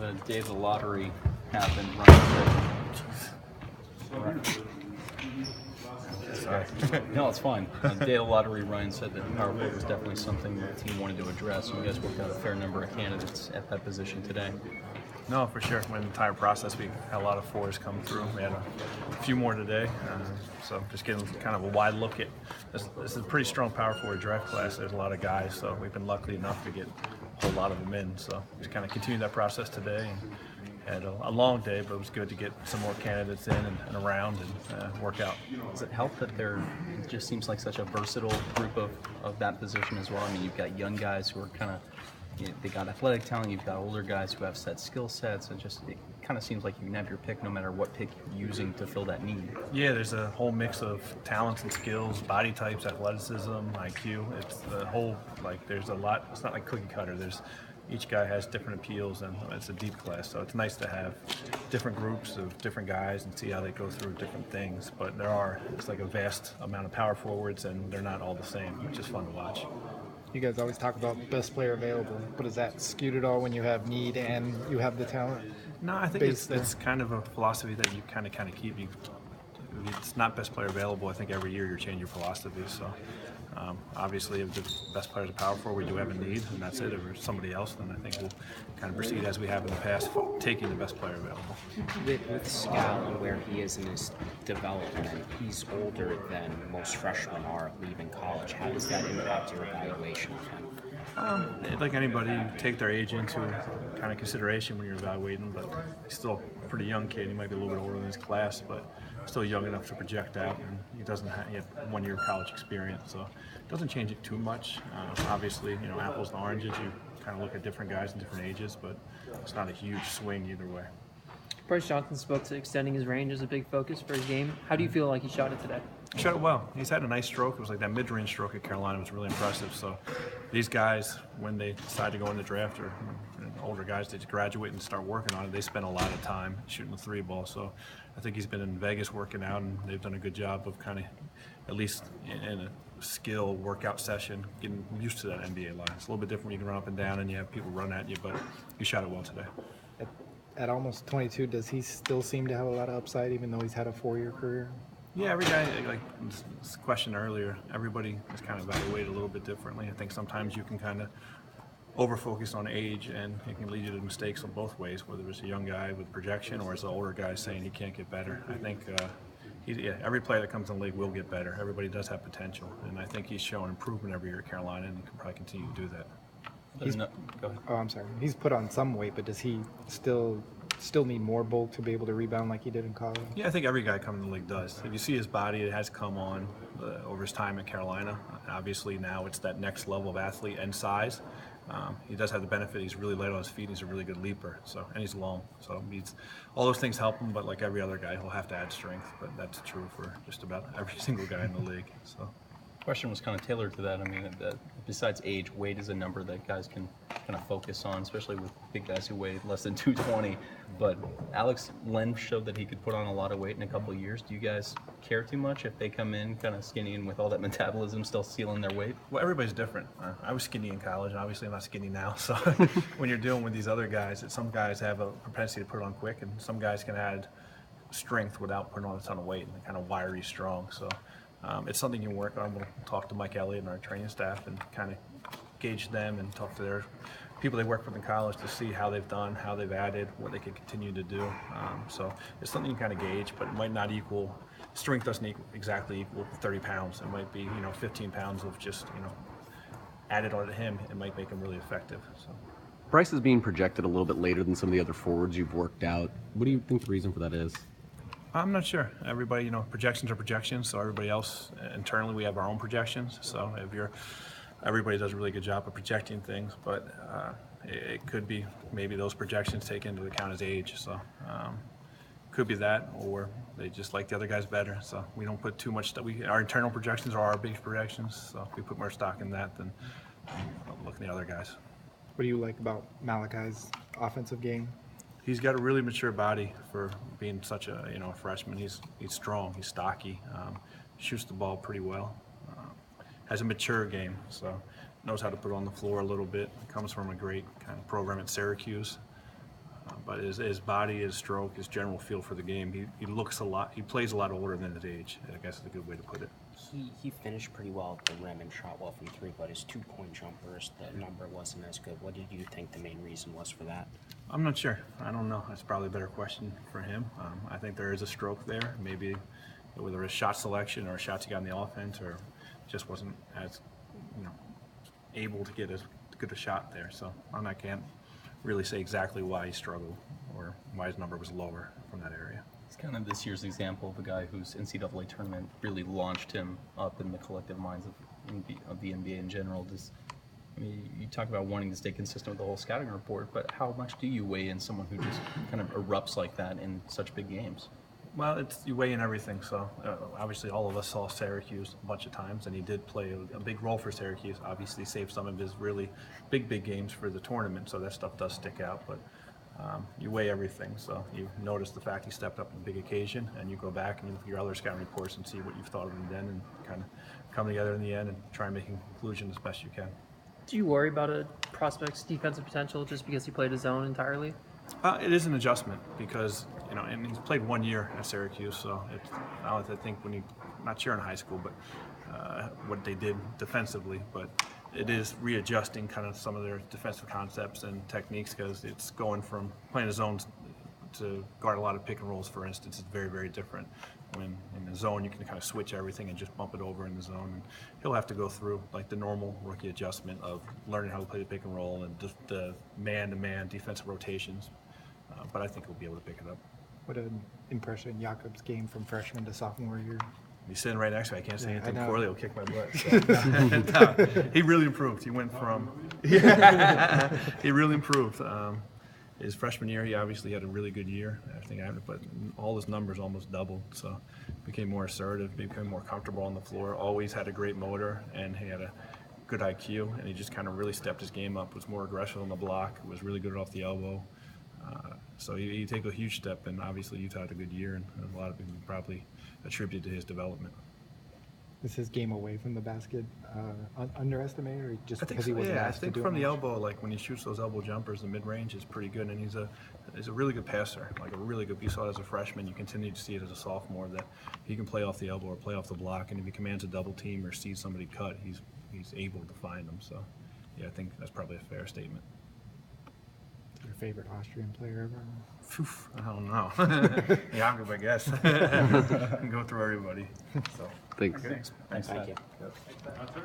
the day of the lottery happened, Ryan said, Sorry. no, it's fine. The day of the lottery, Ryan said that power forward was definitely something the team wanted to address. You guys worked out a fair number of candidates at that position today. No, for sure. In the entire process, we had a lot of fours come through. We had a few more today, so just getting kind of a wide look at this is a pretty strong power forward draft class. There's a lot of guys, so we've been lucky enough to get a whole lot of them in. So just kind of continued that process today. And had a long day, but it was good to get some more candidates in and around and work out. Does it help that it just seems like such a versatile group of that position as well? I mean, you've got young guys who are kind of, they got athletic talent, you've got older guys who have set skill sets, and it kind of seems like you can have your pick no matter what pick you're using to fill that need. Yeah, there's a whole mix of talents and skills, body types, athleticism, IQ. It's the whole, there's a lot. It's not like cookie cutter. Each guy has different appeals, and it's a deep class, so it's nice to have different groups of different guys and see how they go through different things. But it's like a vast amount of power forwards, and they're not all the same, which is fun to watch. You guys always talk about best player available, but is that skewed at all when you have need and you have the talent? No, I think it's kind of a philosophy that you kind of keep. It's not best player available. I think every year you're changing your philosophy. So obviously, if the best players are power forward, we do have a need, and that's it. If there's somebody else, then I think we'll kind of proceed as we have in the past, taking the best player available. With Skal and where he is in his development, he's older than most freshmen are leaving college. How does that impact your evaluation of him? Like anybody, you take their age into kind of consideration when you're evaluating, but he's still a pretty young kid. He might be a little bit older than his class, but still young enough to project out, and he doesn't have 1 year college experience, so it doesn't change it too much. Obviously, apples and oranges, you kind of look at different guys in different ages, but it's not a huge swing either way. Brice Johnson spoke to extending his range as a big focus for his game. How do you feel like he shot it today? He shot it well. He's had a nice stroke. It was like that mid-range stroke at Carolina was really impressive. So these guys, when they decide to go in the draft, or older guys, they graduate and start working on it, they spend a lot of time shooting the three ball. So I think he's been in Vegas working out, and they've done a good job of kind of, at least in a skill workout session, getting used to that NBA line. It's a little bit different when you can run up and down and you have people run at you, but he shot it well today. At almost 22, does he still seem to have a lot of upside, even though he's had a 4-year career? Yeah, every guy, like this question earlier, everybody is kind of evaluated a little bit differently. I think sometimes you can kind of over-focus on age, and it can lead you to mistakes on both ways, whether it's a young guy with projection or it's an older guy saying he can't get better. I think every player that comes in the league will get better. Everybody does have potential, and I think he's shown improvement every year at Carolina, and he can probably continue to do that. Go ahead. Oh, I'm sorry. He's put on some weight, but does he still need more bulk to be able to rebound like he did in college? Yeah, I think every guy coming in the league does. If you see his body, it has come on over his time at Carolina. Obviously now it's that next level of athlete and size. He does have the benefit. He's really light on his feet. He's a really good leaper, and he's long. So all those things help him. But like every other guy, he'll have to add strength. But that's true for just about every single guy in the league. So. Question was kind of tailored to that. I mean, besides age, weight is a number that guys can kind of focus on, especially with big guys who weigh less than 220. But Alex Len showed that he could put on a lot of weight in a couple of years. Do you guys care too much if they come in kind of skinny and with all that metabolism still sealing their weight? Well, everybody's different. I was skinny in college, and obviously I'm not skinny now. So when you're dealing with these other guys, some guys have a propensity to put on quick, and some guys can add strength without putting on a ton of weight, and they're kind of wiry strong. So it's something you can work on. We'll talk to Mike Elliott and our training staff and kind of gauge them and talk to their people they work with in college to see how they've done, how they've added, what they can continue to do. So it's something you kind of gauge, but it might not equal, strength doesn't exactly equal 30 pounds. It might be 15 pounds of just added onto him. It might make him really effective. So. Brice is being projected a little bit later than some of the other forwards you've worked out. What do you think the reason for that is? I'm not sure. Everybody, projections are projections. So everybody else internally, we have our own projections. So everybody does a really good job of projecting things, but it could be maybe those projections take into account his age. So could be that, or they just like the other guys better. So we don't put too much. Our internal projections are our big projections. So if we put more stock in that than looking at the other guys. What do you like about Malachi's offensive game? He's got a really mature body for being such a freshman. He's strong. He's stocky. Shoots the ball pretty well. Has a mature game, so knows how to put it on the floor a little bit. Comes from a great kind of program at Syracuse. but his body, his stroke, his general feel for the game, he looks a lot. He plays a lot older than his age. I guess is a good way to put it. He finished pretty well at the rim and shot well from three, but his 2-point jumpers, the number wasn't as good. What did you think the main reason was for that? I'm not sure. I don't know. That's probably a better question for him. I think there is a stroke there. Maybe whether it's shot selection or shots he got in the offense, or just wasn't as able to get as good a shot there. So I can't really say exactly why he struggled or why his number was lower from that area. It's kind of this year's example of a guy whose NCAA tournament really launched him up in the collective minds of the NBA in general. You talk about wanting to stay consistent with the whole scouting report, but how much do you weigh in someone who just kind of erupts like that in such big games? Well, you weigh in everything. So obviously, all of us saw Syracuse a bunch of times, and he did play a big role for Syracuse. Obviously, saved some of his really big games for the tournament, so that stuff does stick out. But you weigh everything. So you notice the fact he stepped up on a big occasion, and you go back and you look at your other scouting reports and see what you've thought of him then, and kind of come together in the end and try and make a conclusion as best you can. Do you worry about a prospect's defensive potential just because he played his zone entirely? It is an adjustment because, and he's played 1 year at Syracuse, so I think when not sure in high school, but what they did defensively, but it is readjusting kind of some of their defensive concepts and techniques because it's going from playing the zones to guard a lot of pick and rolls, for instance. It's very, very different. When in the zone, you can kind of switch everything and just bump it over in the zone. And he'll have to go through like the normal rookie adjustment of learning how to play the pick and roll and the man-to-man defensive rotations. But I think he'll be able to pick it up. What an impression Jakob's game from freshman to sophomore year. He's sitting right next to me. I can't say Yeah, anything I know. poorly. He'll kick my butt. So. He really improved. He went from he really improved. His freshman year, he obviously had a really good year. I think but all his numbers almost doubled. So became more assertive, became more comfortable on the floor. Always had a great motor, and he had a good IQ. And he just kind of really stepped his game up. Was more aggressive on the block. Was really good off the elbow. So he take a huge step, and obviously Utah had a good year, and a lot of people probably attributed to his development. Is his game away from the basket underestimated, or just I think because he so, wasn't yeah. I asked to think do from it the much? elbow, like when he shoots those elbow jumpers, the mid-range is pretty good, and he's a really good passer, like a really good. You saw it as a freshman. You continue to see it as a sophomore that he can play off the elbow or play off the block, and if he commands a double team or sees somebody cut, he's able to find them. So, yeah, I think that's probably a fair statement. Your favorite Austrian player ever? Phew, I don't know. Jakob, I guess. Go through everybody. So. Thanks. Thanks for Thank that. you.